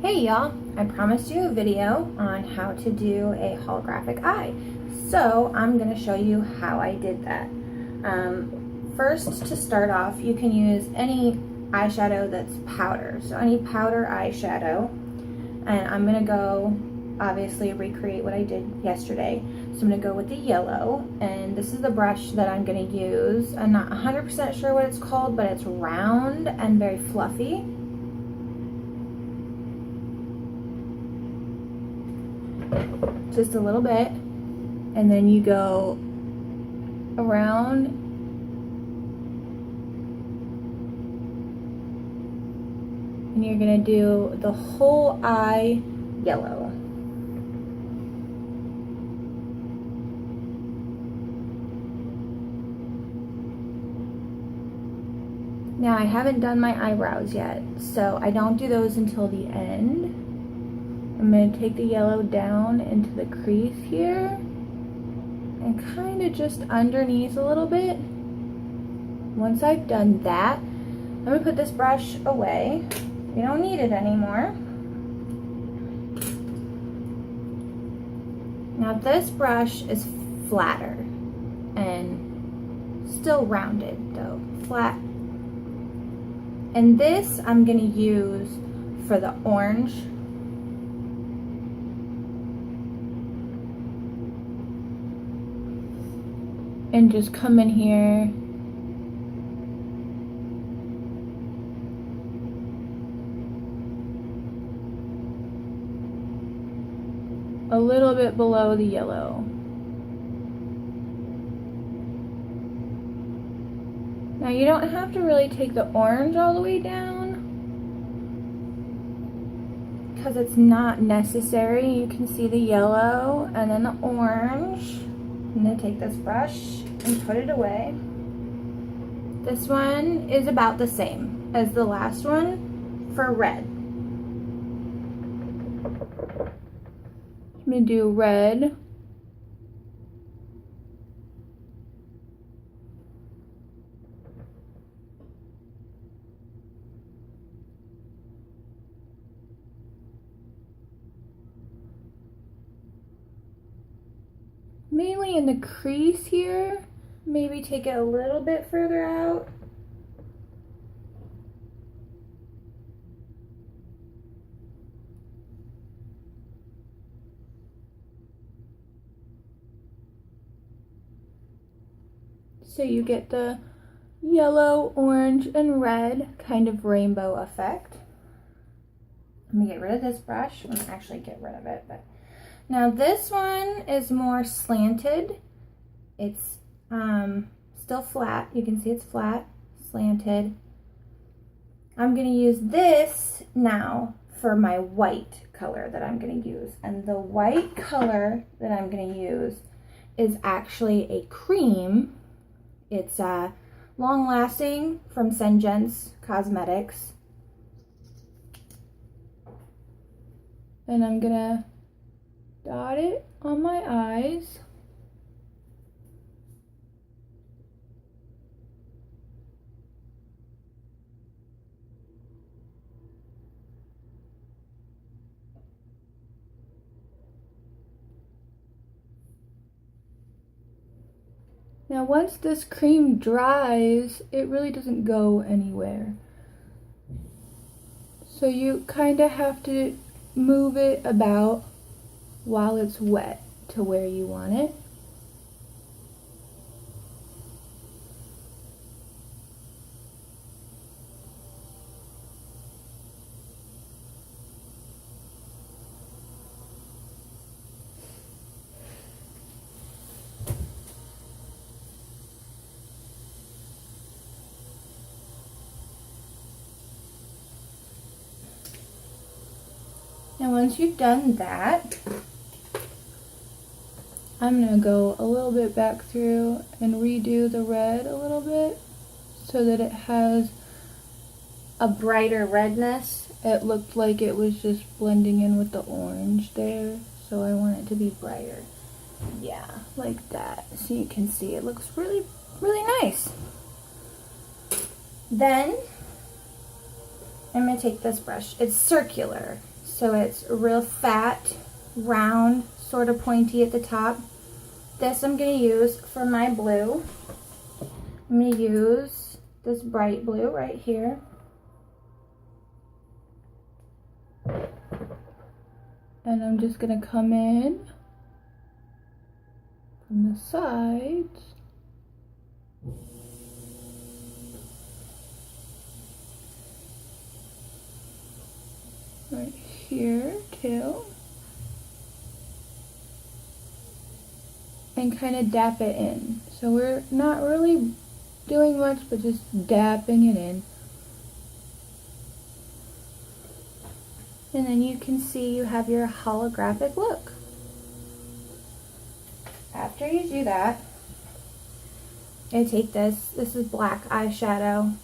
Hey y'all, I promised you a video on how to do a holographic eye. So I'm going to show you how I did that. First, to start off, you can use any eyeshadow that's powder. So any powder eyeshadow. And I'm going to go, obviously, recreate what I did yesterday. So I'm going to go with the yellow. And this is the brush that I'm going to use. I'm not 100% sure what it's called, but it's round and very fluffy. Just a little bit, and then you go around and you're gonna do the whole eye yellow. Now I haven't done my eyebrows yet, so I don't do those until the end. I'm going to take the yellow down into the crease here and kind of just underneath a little bit. Once I've done that, I'm going to put this brush away. You don't need it anymore. Now this brush is flatter and still rounded though, flat. And this I'm going to use for the orange. And just come in here a little bit below the yellow. Now you don't have to really take the orange all the way down because it's not necessary. You can see the yellow and then the orange. I'm going to take this brush and put it away. This one is about the same as the last one for red. I'm going to do red. Mainly in the crease here, maybe take it a little bit further out. So you get the yellow, orange, and red kind of rainbow effect. Let me get rid of this brush. I'm gonna actually get rid of it, but now this one is more slanted. It's still flat. You can see it's flat, slanted. I'm going to use this now for my white color that I'm going to use. And the white color that I'm going to use is actually a cream. It's long lasting from Sengen's Cosmetics. And I'm going to dot it on my eyes. Now once this cream dries, it really doesn't go anywhere. So you kind of have to move it about while it's wet to where you want it. And once you've done that, I'm going to go a little bit back through and redo the red a little bit so that it has a brighter redness. It looked like it was just blending in with the orange there, so I want it to be brighter. Yeah, like that. So you can see it looks really, really nice. Then I'm going to take this brush. It's circular, So it's real fat, round, sort of pointy at the top. This I'm going to use for my blue. I'm going to use this bright blue right here. And I'm just going to come in from the sides. Right here too. And kind of dap it in. So we're not really doing much, but just dapping it in. And then you can see you have your holographic look. After you do that, I take this is black eyeshadow.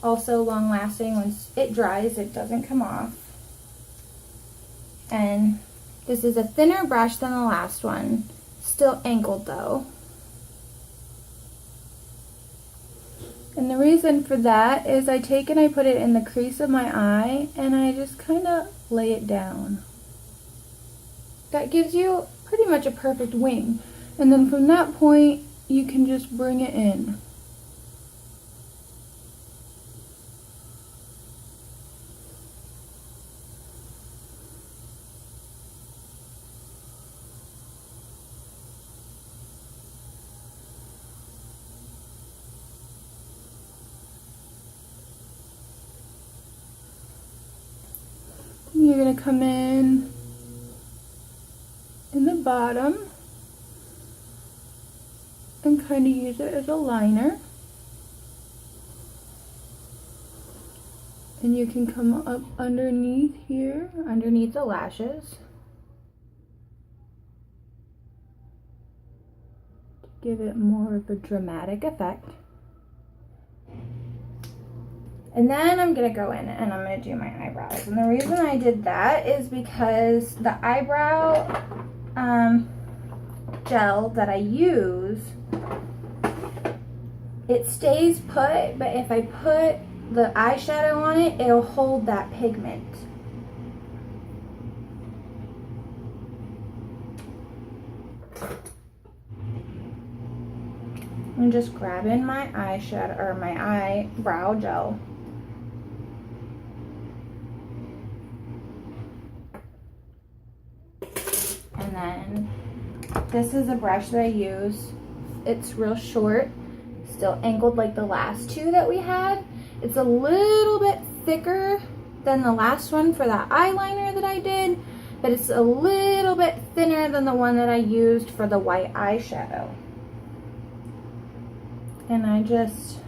Also long lasting. Once it dries, it doesn't come off. And this is a thinner brush than the last one. Still angled though. And the reason for that is I take and I put it in the crease of my eye and I just kind of lay it down. That gives you pretty much a perfect wing. And then from that point, you can just bring it in. You're going to come in the bottom and kind of use it as a liner. And you can come up underneath here, underneath the lashes, to give it more of a dramatic effect. And then I'm going to go in and I'm going to do my eyebrows. And the reason I did that is because the eyebrow gel that I use, it stays put, but if I put the eyeshadow on it, it'll hold that pigment. I'm just grabbing my eyeshadow or my eyebrow gel. And then this is a brush that I use. It's real short, still angled like the last two that we had. It's a little bit thicker than the last one for that eyeliner that I did, but it's a little bit thinner than the one that I used for the white eyeshadow. And I just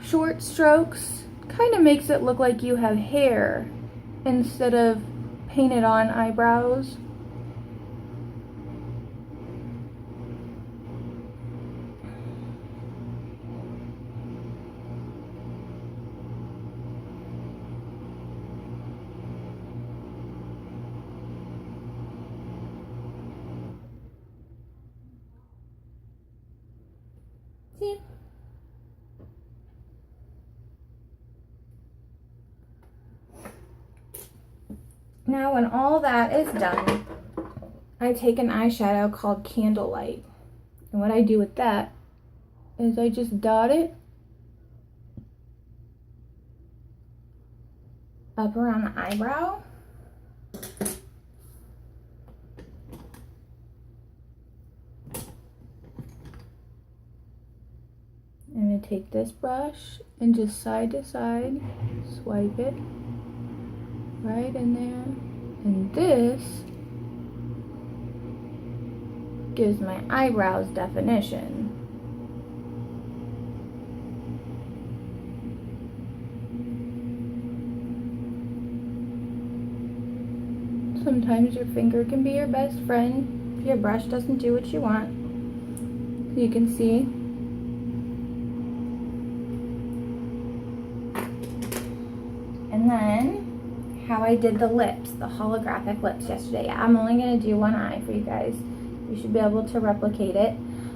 short strokes, kind of makes it look like you have hair instead of painted on eyebrows. See? Now when all that is done, I take an eyeshadow called Candlelight. And what I do with that is I just dot it up around the eyebrow. I'm going to take this brush and just side to side swipe it right in there, and this gives my eyebrows definition. Sometimes your finger can be your best friend if your brush doesn't do what you want. You can see. And then how I did the lips, the holographic lips yesterday. I'm only going to do one eye for you guys. You should be able to replicate it.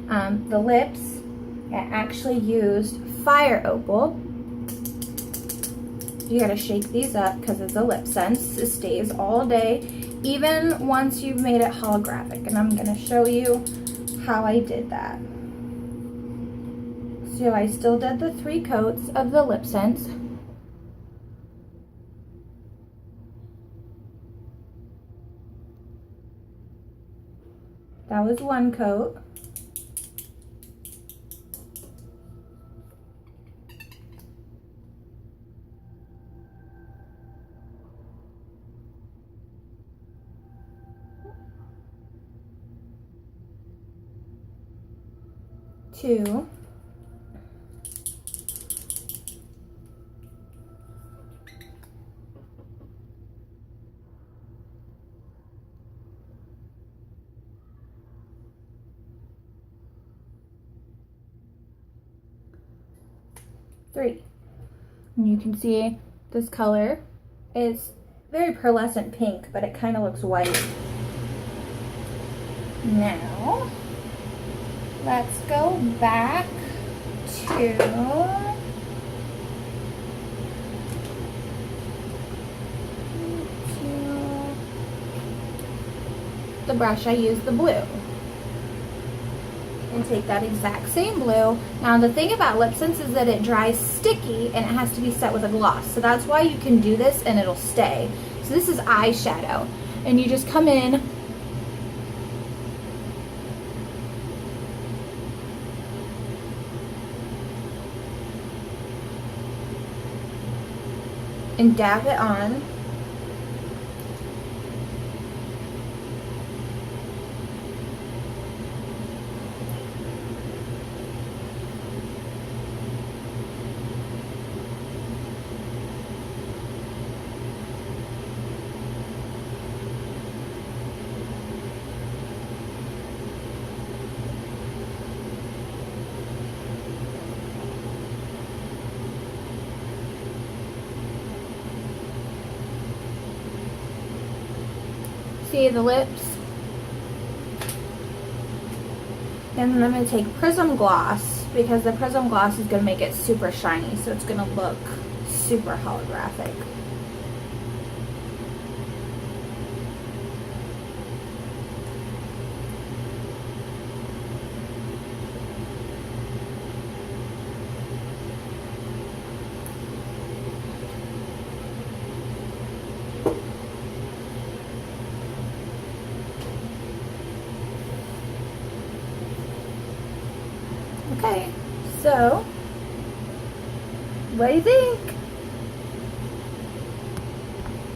The lips, I actually used Fire Opal. You gotta shake these up because it's a lip sense. It stays all day, even once you've made it holographic. And I'm gonna show you how I did that. So I still did the 3 coats of the lip sense. That was 1 coat. Two. 3. And you can see this color is very pearlescent pink, but it kind of looks white. Now, let's go back to the brush. I used the blue. And take that exact same blue. Now the thing about lip sense is that it dries sticky and it has to be set with a gloss. So that's why you can do this and it'll stay. So this is eyeshadow. And you just come in and dab it on. See the lips? And then I'm going to take Prism Gloss because the Prism Gloss is going to make it super shiny, so it's going to look super holographic. Okay, so what do you think?